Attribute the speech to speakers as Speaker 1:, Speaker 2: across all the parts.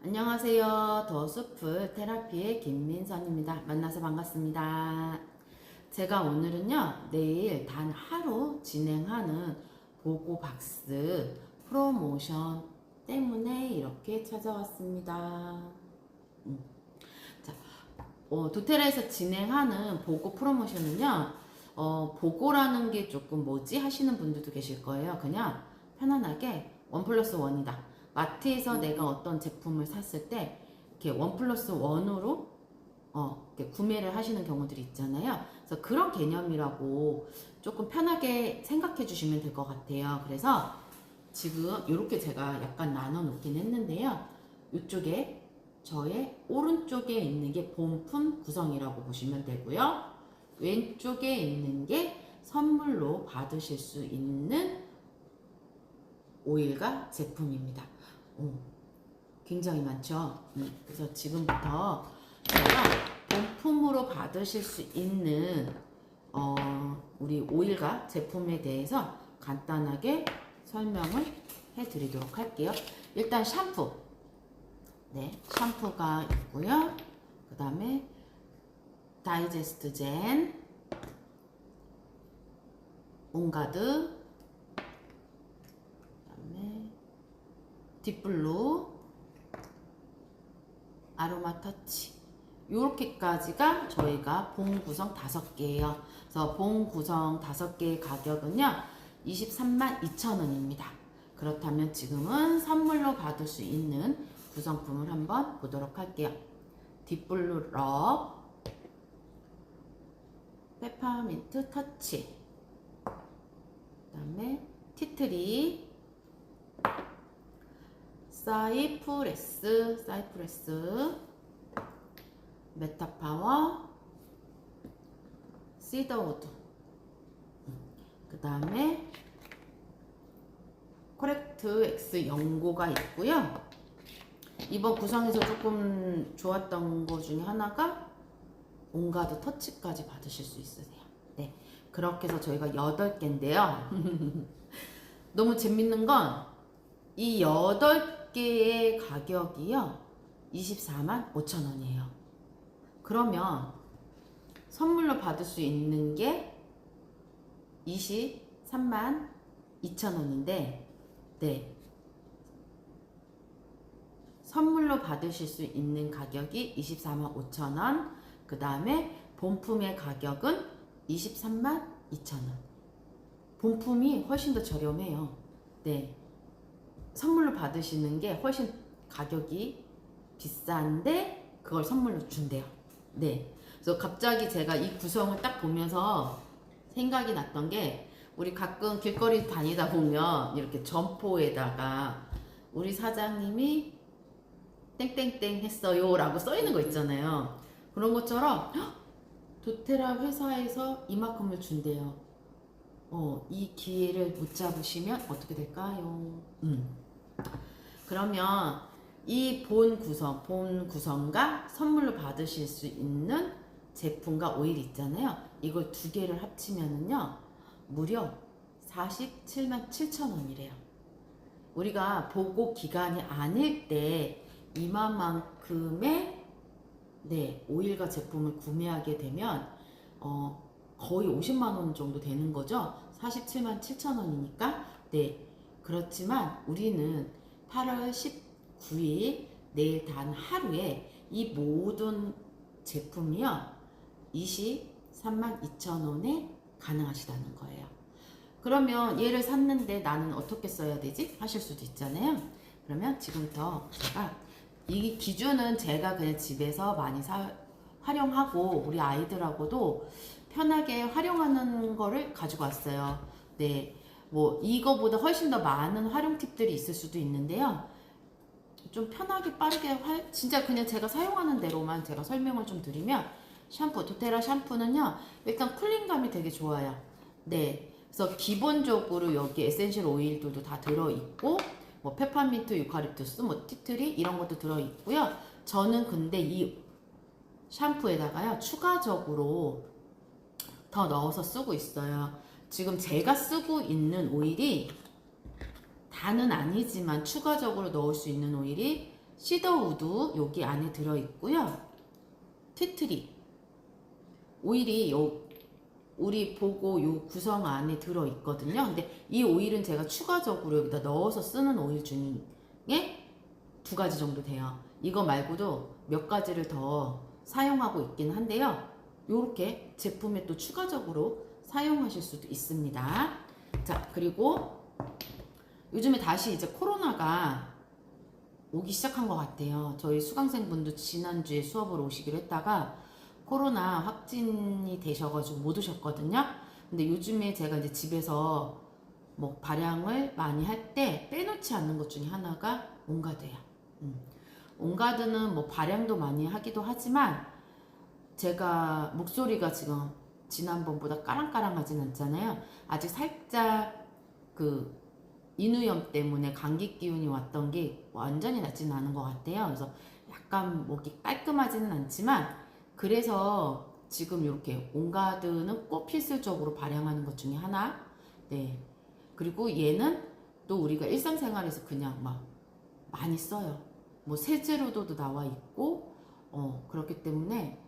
Speaker 1: 안녕하세요. 더수프 테라피의 김민선입니다. 만나서 반갑습니다. 제가 오늘은요, 내일 단 하루 진행하는 보고박스 프로모션 때문에 이렇게 찾아왔습니다. 자, 도테라에서 진행하는 보고 프로모션은요, 보고라는 게 조금 뭐지 하시는 분들도 계실 거예요. 그냥 편안하게 1+1이다. 마트에서 내가 어떤 제품을 샀을 때 이렇게 1+1으로 이렇게 구매를 하시는 경우들이 있잖아요. 그래서 그런 개념이라고 조금 편하게 생각해 주시면 될 것 같아요. 그래서 지금 이렇게 제가 약간 나눠 놓긴 했는데요. 이쪽에 저의 오른쪽에 있는 게 본품 구성이라고 보시면 되고요. 왼쪽에 있는 게 선물로 받으실 수 있는 오일과 제품입니다. 굉장히 많죠. 그래서 지금부터 제가 본품으로 받으실 수 있는 우리 오일과 제품에 대해서 간단하게 설명을 해드리도록 할게요. 일단 샴푸, 샴푸가 있고요. 그 다음에 다이제스트 젠, 온가드, 그 다음에 딥블루, 아로마 터치, 요렇게까지가 저희가 본 구성 5개예요. 그래서 본 구성 5개의 가격은요 232,000원입니다. 그렇다면 지금은 선물로 받을 수 있는 구성품을 한번 보도록 할게요. 딥블루 럽, 페퍼민트 터치, 그 다음에 티트리, 사이프레스, 메타파워, 시더우드, 그 다음에 코렉트 X 연고가 있고요. 이번 구성에서 조금 좋았던 거 중에 하나가 온가드 터치까지 받으실 수 있으세요. 네, 그렇게 해서 저희가 8개인데요. 너무 재밌는 건 이 8개의 가격이요 245,000원이에요. 그러면 선물로 받을 수 있는 게 232,000원인데 네, 선물로 받으실 수 있는 가격이 245,000원, 그 다음에 본품의 가격은 232,000원. 본품이 훨씬 더 저렴해요. 네, 선물로 받으시는 게 훨씬 가격이 비싼데 그걸 선물로 준대요. 네, 그래서 갑자기 제가 이 구성을 딱 보면서 생각이 났던 게, 우리 가끔 길거리 다니다 보면 이렇게 점포에다가 우리 사장님이 땡땡땡 했어요 라고 써있는 거 있잖아요. 그런 것처럼 도테라 회사에서 이만큼을 준대요. 이 기회를 못 잡으시면 어떻게 될까요? 그러면 이 본 구성과 선물로 받으실 수 있는 제품과 오일 있잖아요. 이걸 2개를 합치면은요 무려 477,000원이래요. 우리가 보고 기간이 아닐 때 이만큼의 오일과 제품을 구매하게 되면 거의 50만원 정도 되는 거죠. 477,000원이니까. 네, 그렇지만 우리는 8월 19일 내일 단 하루에 이 모든 제품이요 232,000원에 가능하시다는 거예요. 그러면 얘를 샀는데 나는 어떻게 써야 되지? 하실 수도 있잖아요. 그러면 지금부터 제가, 이 기준은 제가 그냥 집에서 많이 활용하고 우리 아이들하고도 편하게 활용하는 거를 가지고 왔어요. 네, 뭐 이거보다 훨씬 더 많은 활용 팁들이 있을 수도 있는데요. 좀 편하게 빠르게 진짜 그냥 제가 사용하는 대로만 제가 설명을 좀 드리면, 샴푸, 도테라 샴푸는요 일단 쿨링감이 되게 좋아요. 네, 그래서 기본적으로 여기 에센셜 오일들도 다 들어있고, 뭐 페퍼민트, 유카립투스, 뭐 티트리 이런 것도 들어있고요. 저는 근데 이 샴푸에다가요 추가적으로 더 넣어서 쓰고 있어요. 지금 제가 쓰고 있는 오일이 다는 아니지만 추가적으로 넣을 수 있는 오일이 시더우드 여기 안에 들어있고요. 티트리 오일이 우리 보고 요 구성 안에 들어있거든요. 근데 이 오일은 제가 추가적으로 여기다 넣어서 쓰는 오일 중에 2가지 정도 돼요. 이거 말고도 몇 가지를 더 사용하고 있긴 한데요. 요렇게 제품에 또 추가적으로 사용하실 수도 있습니다. 자, 그리고 요즘에 다시 이제 코로나가 오기 시작한 것 같아요. 저희 수강생분도 지난주에 수업을 오시기로 했다가 코로나 확진이 되셔가지고 못 오셨거든요. 근데 요즘에 제가 이제 집에서 뭐 발양을 많이 할 때 빼놓지 않는 것 중에 하나가 온가드예요. 온가드는 뭐 발양도 많이 하기도 하지만 제가 목소리가 지금 지난번보다 까랑까랑하진 않잖아요. 아직 살짝 그 인후염 때문에 감기 기운이 왔던 게 완전히 낫지는 않은 것 같아요. 그래서 약간 목이 깔끔하지는 않지만 그래서 지금 이렇게 온가드는 꼭 필수적으로 발양하는 것 중에 하나. 네. 그리고 얘는 또 우리가 일상생활에서 그냥 막 많이 써요. 뭐 세제로도 나와 있고 그렇기 때문에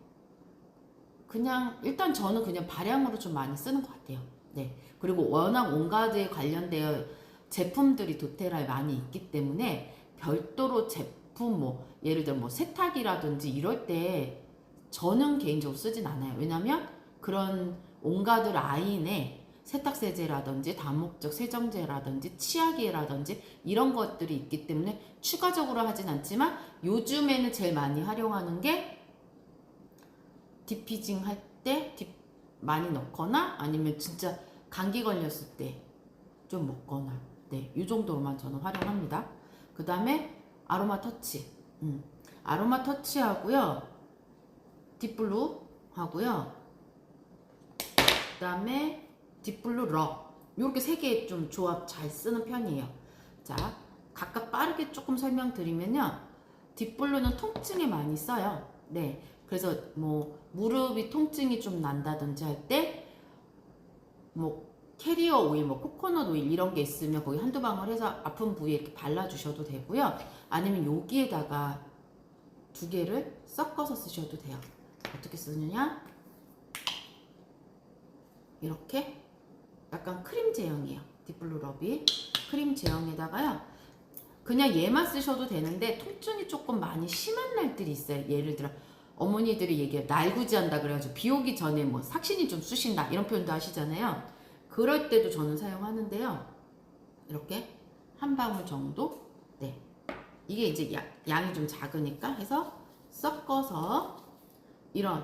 Speaker 1: 그냥 일단 저는 그냥 발향으로 좀 많이 쓰는 것 같아요. 네. 그리고 워낙 온가드에 관련되어 제품들이 도테라에 많이 있기 때문에 별도로 제품 뭐 예를 들어 뭐 세탁이라든지 이럴 때 저는 개인적으로 쓰진 않아요. 왜냐면 그런 온가드 라인에 세탁세제라든지 다목적 세정제라든지 치약이라든지 이런 것들이 있기 때문에 추가적으로 하진 않지만 요즘에는 제일 많이 활용하는 게 디피징 할 때 많이 넣거나 아니면 진짜 감기 걸렸을 때 좀 먹거나 네, 이 정도로만 저는 활용합니다. 그 다음에 아로마 터치 아로마 터치 하고요. 딥블루 하고요. 그 다음에 딥블루 럭 이렇게 3개 좀 조합 잘 쓰는 편이에요. 자, 각각 빠르게 조금 설명드리면요. 딥블루는 통증에 많이 써요. 네, 그래서 뭐 무릎이 통증이 좀 난다든지 할 때 뭐 캐리어 오일, 뭐 코코넛 오일 이런 게 있으면 거기 한두 방울 해서 아픈 부위에 이렇게 발라주셔도 되고요. 아니면 여기에다가 2개를 섞어서 쓰셔도 돼요. 어떻게 쓰느냐? 이렇게 약간 크림 제형이에요. 딥블루 럽이 크림 제형에다가요. 그냥 얘만 쓰셔도 되는데 통증이 조금 많이 심한 날들이 있어요. 예를 들어 어머니들이 얘기해요. 날구지한다 그래가지고 비 오기 전에 뭐 삭신이 좀 쑤신다 이런 표현도 하시잖아요. 그럴 때도 저는 사용하는데요. 이렇게 한 방울 정도. 네, 이게 이제 양이 좀 작으니까 해서 섞어서 이런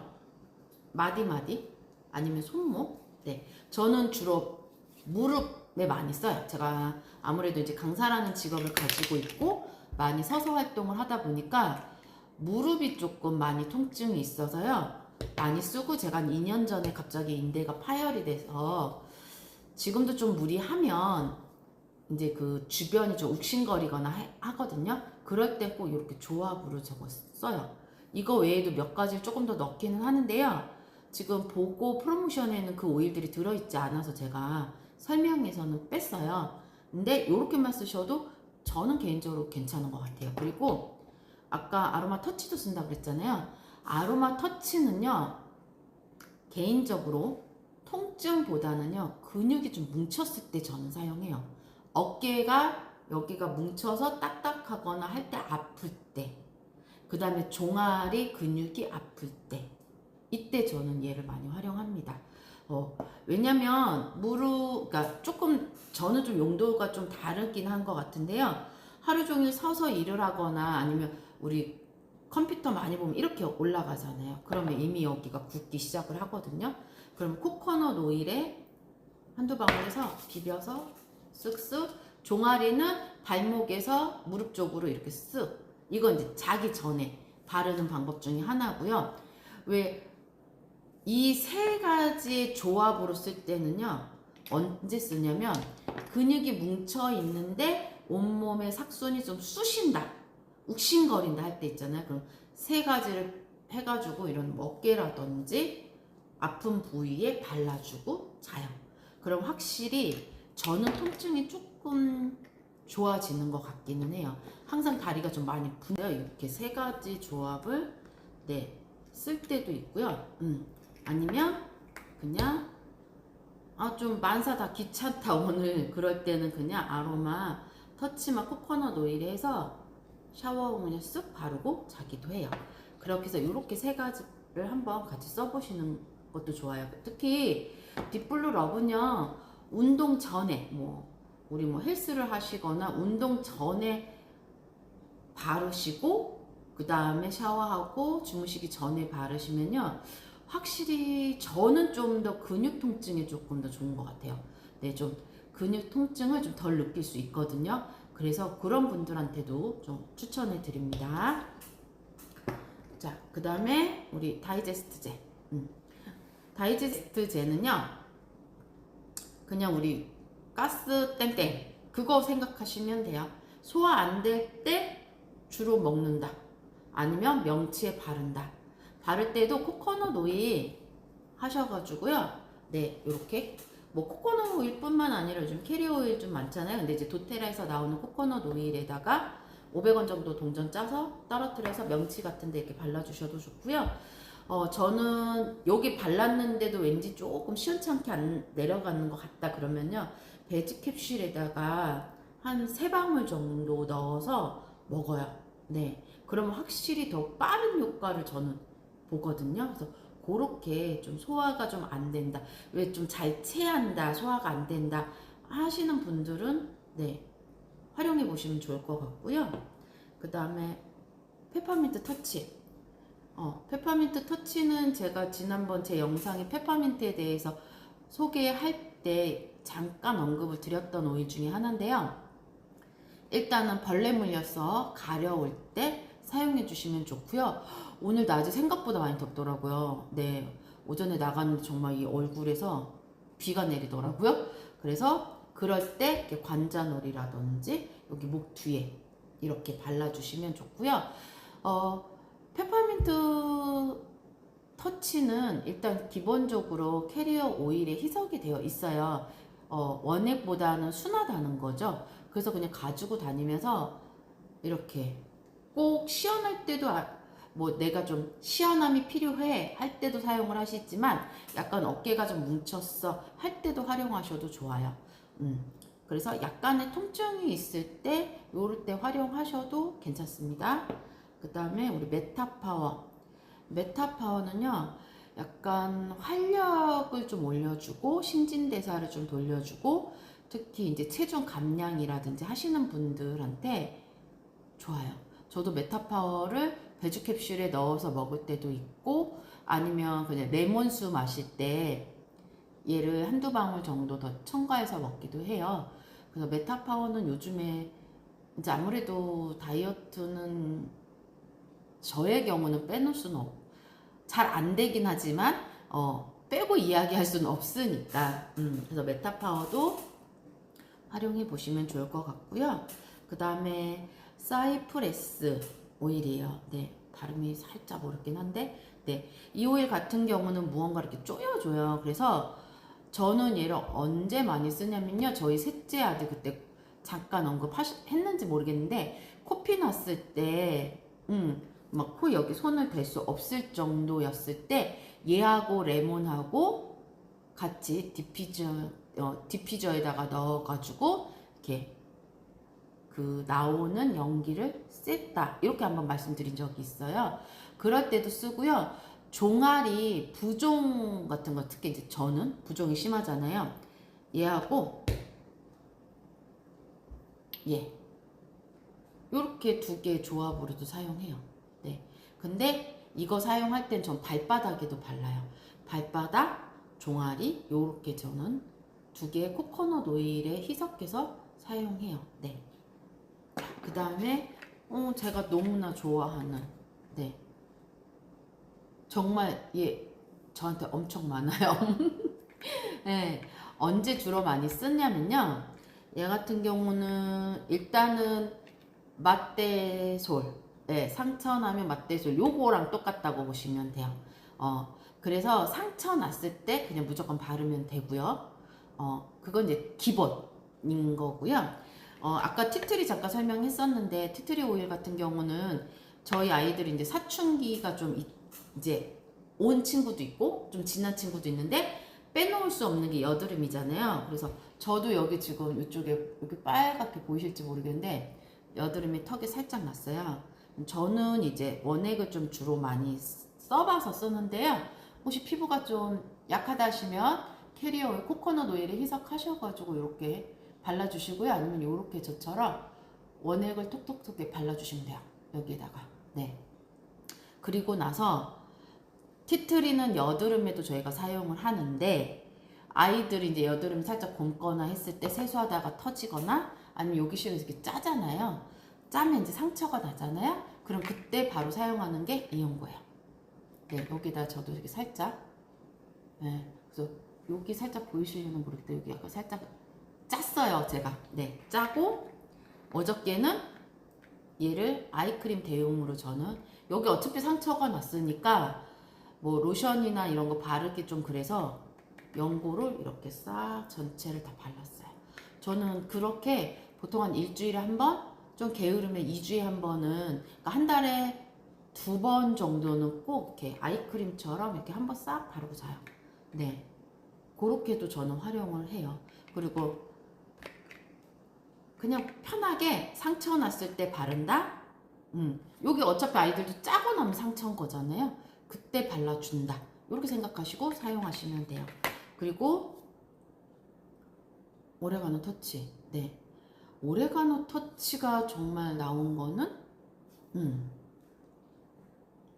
Speaker 1: 마디마디 아니면 손목. 네, 저는 주로 무릎에 많이 써요. 제가 아무래도 이제 강사라는 직업을 가지고 있고 많이 서서 활동을 하다 보니까 무릎이 조금 많이 통증이 있어서요. 많이 쓰고 제가 한 2년 전에 갑자기 인대가 파열이 돼서 지금도 좀 무리하면 이제 그 주변이 좀 욱신거리거나 하거든요. 그럴 때 꼭 이렇게 조합으로 저거 써요. 이거 외에도 몇 가지를 조금 더 넣기는 하는데요. 지금 보고 프로모션에는 그 오일들이 들어있지 않아서 제가 설명에서는 뺐어요. 근데 이렇게만 쓰셔도 저는 개인적으로 괜찮은 것 같아요. 그리고 아까 아로마 터치도 쓴다 그랬잖아요. 아로마 터치는요, 개인적으로 통증보다는요, 근육이 좀 뭉쳤을 때 저는 사용해요. 어깨가 여기가 뭉쳐서 딱딱하거나 할 때 아플 때, 그 다음에 종아리 근육이 아플 때, 이때 저는 얘를 많이 활용합니다. 왜냐면 그러니까 조금 저는 좀 용도가 좀 다르긴 한 것 같은데요. 하루 종일 서서 일을 하거나 아니면 우리 컴퓨터 많이 보면 이렇게 올라가잖아요. 그러면 이미 여기가 붓기 시작을 하거든요. 그럼 코코넛 오일에 한두 방울에서 비벼서 쓱쓱, 종아리는 발목에서 무릎 쪽으로 이렇게 쓱, 이건 이제 자기 전에 바르는 방법 중에 하나고요. 왜 이 3가지 조합으로 쓸 때는요, 언제 쓰냐면 근육이 뭉쳐 있는데 온몸에 삭손이 좀 쑤신다, 욱신거린다 할 때 있잖아요. 그럼 3가지를 해가지고 이런 어깨라든지 아픈 부위에 발라주고 자요. 그럼 확실히 저는 통증이 조금 좋아지는 것 같기는 해요. 항상 다리가 좀 많이 붓어요. 이렇게 세 가지 조합을 네, 쓸 때도 있고요. 아니면 그냥 좀 만사 다 귀찮다 오늘 그럴 때는 그냥 아로마 터치만 코코넛 오일에 해서 샤워하고 그냥 쓱 바르고 자기도 해요. 그렇게 해서 이렇게 세 가지를 한번 같이 써보시는 것도 좋아요. 특히 딥블루 러브는요, 운동 전에 우리 헬스를 하시거나 운동 전에 바르시고 그 다음에 샤워하고 주무시기 전에 바르시면요, 확실히 저는 좀 더 근육 통증에 조금 더 좋은 것 같아요. 네, 좀 근육 통증을 좀 덜 느낄 수 있거든요. 그래서 그런 분들한테도 좀 추천해 드립니다. 자, 그 다음에 우리 다이제스트제. 다이제스트제는요, 그냥 우리 가스 땡땡 그거 생각하시면 돼요. 소화 안 될 때 주로 먹는다. 아니면 명치에 바른다. 바를 때도 코코넛 오일 하셔가지고요. 네, 요렇게 코코넛 오일뿐만 아니라 요즘 캐리어 오일 좀 많잖아요. 근데 이제 도테라에서 나오는 코코넛 오일에다가 500원 정도 동전 짜서 떨어뜨려서 명치 같은데 이렇게 발라주셔도 좋고요. 저는 여기 발랐는데도 왠지 조금 시원찮게 안 내려가는 것 같다 그러면요, 베지 캡슐에다가 한 3방울 정도 넣어서 먹어요. 네, 그러면 확실히 더 빠른 효과를 저는 보거든요. 그래서 그렇게 좀 소화가 좀 안 된다, 왜 좀 잘 체한다, 소화가 안 된다 하시는 분들은 네, 활용해 보시면 좋을 것 같고요. 그 다음에 페퍼민트 터치. 페퍼민트 터치는 제가 지난번 제 영상에 페퍼민트에 대해서 소개할 때 잠깐 언급을 드렸던 오일 중에 하나인데요. 일단은 벌레 물려서 가려울 때 사용해 주시면 좋고요. 오늘 낮에 생각보다 많이 덥더라고요. 네, 오전에 나갔는데 정말 이 얼굴에서 비가 내리더라고요. 그래서 그럴 때 이렇게 관자놀이라든지 여기 목 뒤에 이렇게 발라주시면 좋고요. 페퍼민트 터치는 일단 기본적으로 캐리어 오일에 희석이 되어 있어요. 원액보다는 순하다는 거죠. 그래서 그냥 가지고 다니면서 이렇게 꼭 시원할 때도 내가 좀 시원함이 필요해 할 때도 사용을 하시지만 약간 어깨가 좀 뭉쳤어 할 때도 활용하셔도 좋아요. 그래서 약간의 통증이 있을 때 요럴 때 활용하셔도 괜찮습니다. 그 다음에 우리 메타파워. 메타파워는요, 약간 활력을 좀 올려주고 신진대사를 좀 돌려주고 특히 이제 체중 감량이라든지 하시는 분들한테 좋아요. 저도 메타파워를 베지 캡슐에 넣어서 먹을 때도 있고 아니면 그냥 레몬수 마실 때 얘를 한두 방울 정도 더 첨가해서 먹기도 해요. 그래서 메타파워는 요즘에 이제 아무래도 다이어트는 저의 경우는 빼놓을 수는 잘 안 되긴 하지만 빼고 이야기할 수는 없으니까 그래서 메타파워도 활용해 보시면 좋을 것 같고요. 그 다음에 사이프레스 오일이에요. 네, 발음이 살짝 어렵긴 한데 네, 이 오일 같은 경우는 무언가 이렇게 쪼여줘요. 그래서 저는 얘를 언제 많이 쓰냐면요, 저희 셋째 아들 그때 잠깐 언급했는지 모르겠는데 코피 났을 때 막 코 여기 손을 댈 수 없을 정도였을 때 얘하고 레몬하고 같이 디퓨저에다가 넣어가지고 이렇게 그 나오는 연기를 쐈다 이렇게 한번 말씀드린 적이 있어요. 그럴 때도 쓰고요. 종아리 부종 같은 거, 특히 이제 저는 부종이 심하잖아요. 얘하고 요렇게 두 개 조합으로도 사용해요. 네, 근데 이거 사용할 땐 전 발바닥에도 발라요. 발바닥, 종아리 요렇게 저는 두 개의 코코넛 오일에 희석해서 사용해요. 네. 그 다음에 제가 너무나 좋아하는 네, 정말 얘 저한테 엄청 많아요. 네, 언제 주로 많이 쓰냐면요, 얘 같은 경우는 일단은 맛대솔, 네, 상처나면 맛대솔 요거랑 똑같다고 보시면 돼요. 그래서 상처 났을 때 그냥 무조건 바르면 되고요. 그건 이제 기본인 거고요. 아까 티트리 잠깐 설명했었는데 티트리 오일 같은 경우는 저희 아이들이 이제 사춘기가 좀 이제 온 친구도 있고 좀 지난 친구도 있는데 빼놓을 수 없는 게 여드름이잖아요. 그래서 저도 여기 지금 이쪽에 여기 빨갛게 보이실지 모르겠는데 여드름이 턱에 살짝 났어요. 저는 이제 원액을 좀 주로 많이 써봐서 쓰는데요. 혹시 피부가 좀 약하다 하시면 캐리어 오일, 코코넛 오일을 희석하셔가지고 이렇게 발라주시고요. 아니면 이렇게 저처럼 원액을 톡톡톡 발라주시면 돼요. 여기에다가. 네. 그리고 나서 티트리는 여드름에도 저희가 사용을 하는데 아이들이 이제 여드름이 살짝 곪거나 했을 때 세수하다가 터지거나 아니면 여기 실에서 이렇게 짜잖아요. 짜면 이제 상처가 나잖아요. 그럼 그때 바로 사용하는 게 이 연고예요. 네, 여기다 저도 이렇게 살짝, 네, 그래서 여기 살짝 보이시려면 모르겠다. 여기 약간 살짝 짰어요, 제가. 네, 짜고 어저께는 얘를 아이크림 대용으로 저는 여기 어차피 상처가 났으니까 뭐 로션이나 이런 거 바르기 좀 그래서 연고를 이렇게 싹 전체를 다 발랐어요. 저는 그렇게 보통 한 일주일에 한 번, 좀 게으르면 2주에 한 번은, 그러니까 한 달에 2번 정도는 꼭 이렇게 아이크림처럼 이렇게 한 번 싹 바르고 자요. 네. 그렇게도 저는 활용을 해요. 그리고 그냥 편하게 상처 났을 때 바른다? 여기 어차피 아이들도 짜고 나면 상처인 거잖아요. 그때 발라준다. 이렇게 생각하시고 사용하시면 돼요. 그리고 오레가노 터치. 네. 오레가노 터치가 정말 나온 거는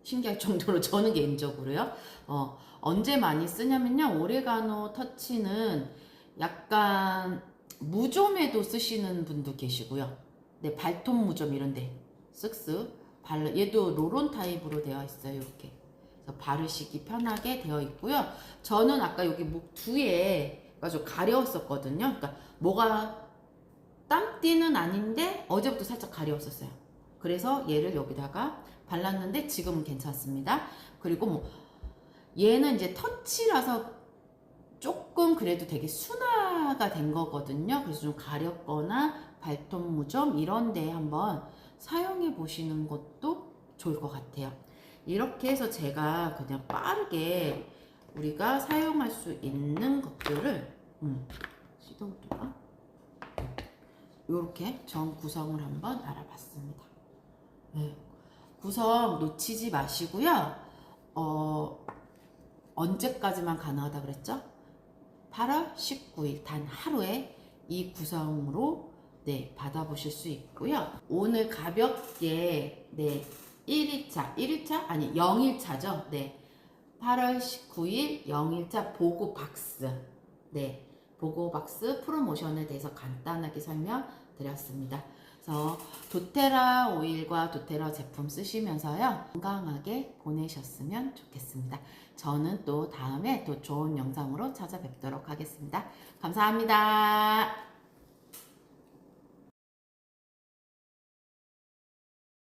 Speaker 1: 신기할 정도로 저는 개인적으로요. 언제 많이 쓰냐면요. 오레가노 터치는 약간 무좀에도 쓰시는 분도 계시고요. 네, 발톱 무좀 이런데 쓱쓱 발라. 얘도 롤온 타입으로 되어 있어요. 이렇게. 그래서 바르시기 편하게 되어 있고요. 저는 아까 여기 목 뒤에 좀 가려웠었거든요. 그러니까 뭐가 땀띠는 아닌데 어제부터 살짝 가려웠었어요. 그래서 얘를 여기다가 발랐는데 지금은 괜찮습니다. 그리고 뭐 얘는 이제 터치라서 조금 그래도 되게 순화가 된 거거든요. 그래서 좀 가렵거나 발톱 무좀 이런 데 한번 사용해 보시는 것도 좋을 것 같아요. 이렇게 해서 제가 그냥 빠르게 우리가 사용할 수 있는 것들을 시도도가 이렇게 전 구성을 한번 알아봤습니다. 네. 구성 놓치지 마시고요. 언제까지만 가능하다 그랬죠? 8월 19일 단 하루에 이 구성으로 네, 받아보실 수 있고요. 오늘 가볍게 네, 1일차 아니 0일차죠. 네. 8월 19일 0일차 보고 박스. 네. 보고 박스 프로모션에 대해서 간단하게 설명드렸습니다. 그래서 도테라 오일과 도테라 제품 쓰시면서요. 건강하게 보내셨으면 좋겠습니다. 저는 또 다음에 또 좋은 영상으로 찾아뵙도록 하겠습니다. 감사합니다.